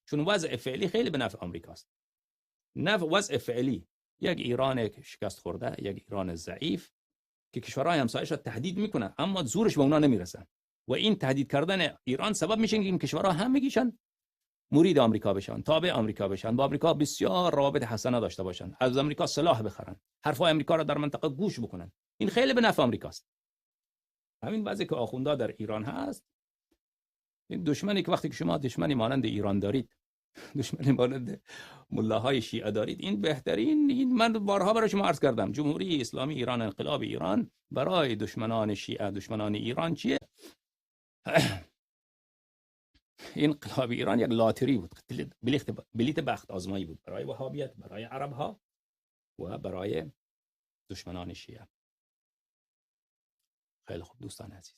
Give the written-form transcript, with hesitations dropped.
چون وضع فعلی خیلی به نفع آمریکاست. وضع فعلی یک ایران شکست خورده، یک ایران ضعیف که کشورهای همسایه‌اش را تهدید میکنه اما زورش به اونا نمیرسه و این تهدید کردن ایران سبب میشه که این کشورها همگیشن مرید آمریکا بشن، تابع آمریکا بشن، با آمریکا بسیار روابط حسنه داشته باشن، از آمریکا سلاح بخرن، حرفای آمریکا را در منطقه گوش بکنن. این خیلی به نفع آمریکاست. همین وضعی که آخوندا در ایران هست، این دشمنی که وقتی که شما دشمنی مانند ایران دارید، دشمنی مانند ملاهای شیعه دارید، این بهترین، این من بارها برای شما عرض کردم، جمهوری اسلامی ایران، انقلاب ایران برای دشمنان شیعه، دشمنان ایران چیه؟ انقلاب ایران یک لاتری بود، بلیت بخت آزمایی بود برای وهابیت، برای عرب ها و برای دشمنان شیعه. خیلی خوب دوستان عزیز،